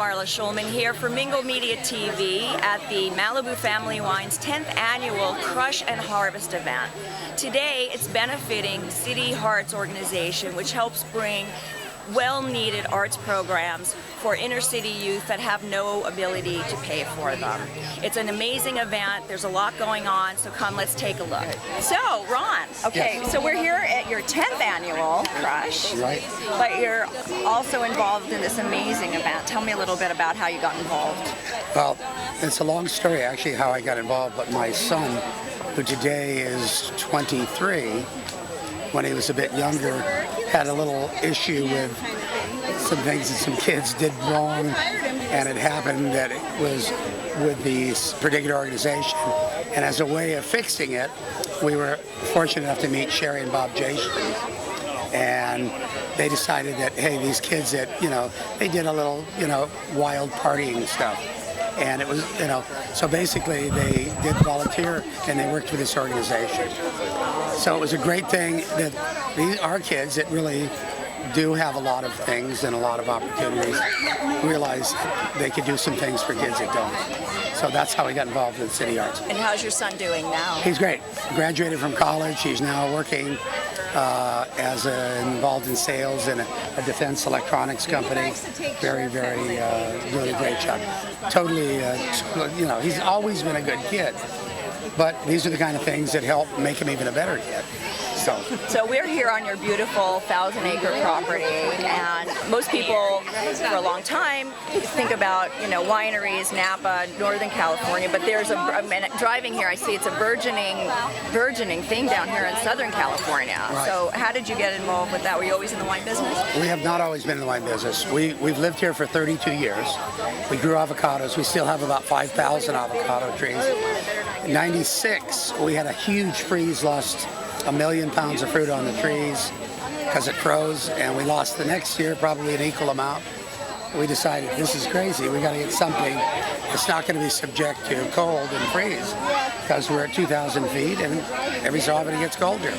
Marla Schulman here for Mingle Media TV at the Malibu Family Wine's 10th annual Crush and Harvest event. Today it's benefiting City Hearts organization, which helps bring well-needed arts programs for inner-city youth that have no ability to pay for them. It's an amazing event. There's a lot going on, so come, let's take a look. So, Ron, okay, yes. So we're here at your 10th annual Crush, Right. but you're also involved in this amazing event. Tell me a little bit about how you got involved. Well, it's a long story actually how I got involved, but my son, who today is 23, when he was a bit younger, had a little issue with some things that some kids did wrong, and it happened that it was with this particular organization. And as a way of fixing it, we were fortunate enough to meet Sherry and Bob Jason. And they decided that, hey, these kids that, they did a little, wild partying stuff. And it was, so basically they did volunteer and they worked with this organization. So it was a great thing that these are kids that really do have a lot of things and a lot of opportunities, realize they could do some things for kids that don't. So that's how we got involved with City Arts. And how's your son doing now? He's great. Graduated from college. He's now working involved in sales in a defense electronics company. Very, very, really great job. Totally, he's always been a good kid. But these are the kind of things that help make him even a better kid. So we're here on your beautiful 1,000-acre property, and most people for a long time think about, wineries, Napa, Northern California, but there's driving here, I see it's a burgeoning thing down here in Southern California. Right. So how did you get involved with that? Were you always in the wine business? We have not always been in the wine business. We've lived here for 32 years. We grew avocados. We still have about 5,000 avocado trees. In '96, we had a huge freeze, lost 1 million pounds of fruit on the trees because it froze, and we lost the next year probably an equal amount. We decided this is crazy. We got to get something that's not going to be subject to cold and freeze because we're at 2,000 feet and every so often it gets colder.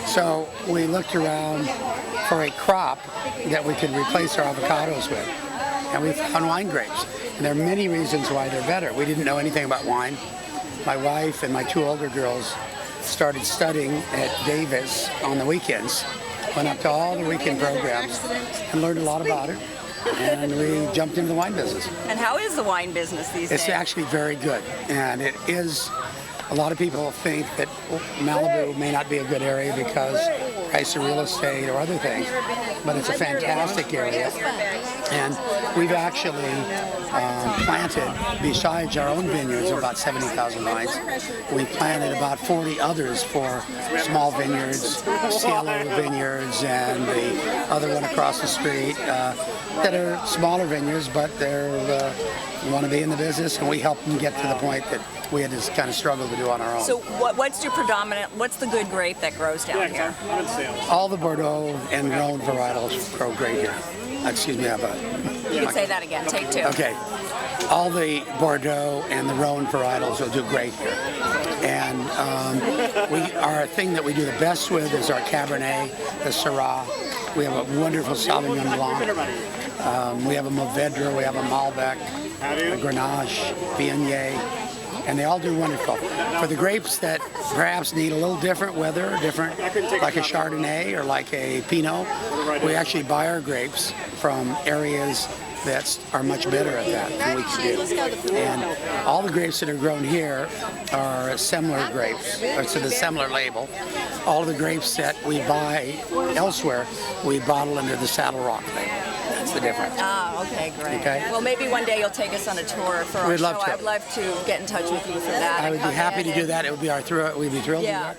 So we looked around for a crop that we could replace our avocados with, and we found wine grapes. And there are many reasons why they're better. We didn't know anything about wine. My wife and my 2 older girls started studying at Davis on the weekends, went up to all the weekend programs and learned a lot about it, and we jumped into the wine business. And how is the wine business these days? It's actually very good, and it is. A lot of people think that Malibu may not be a good area because price of real estate or other things, but it's a fantastic area. And we've actually planted, besides our own vineyards of about 70,000 vines, we planted about 40 others for small vineyards, Cielo vineyards, and the other one across the street that are smaller vineyards, but they're want to be in the business, and we help them get to the point that we had to kind of struggle to do on our own. So what's the good grape that grows down here? All the Bordeaux and Rhone varietals grow great here. Excuse me, I have a... You can say that again, take 2. Okay. All the Bordeaux and the Rhone varietals will do great here. And our thing that we do the best with is our Cabernet, the Syrah. We have a wonderful Sauvignon Blanc. We have a Mourvedre, we have a Malbec, a Grenache, Viognier, and they all do wonderful. For the grapes that perhaps need a little different weather, like a Chardonnay or like a Pinot, we actually buy our grapes from areas that are much better at that than we can do. And all the grapes that are grown here are Semler grapes, or to the Semler label. All of the grapes that we buy elsewhere, we bottle under the Saddle Rock label. That's the difference. Ah, okay, great. Okay. Well, maybe one day you'll take us on a tour for our We'd show. love to. I'd love to get in touch with you for that. I would be happy to do that. It would be we'd be thrilled to do that.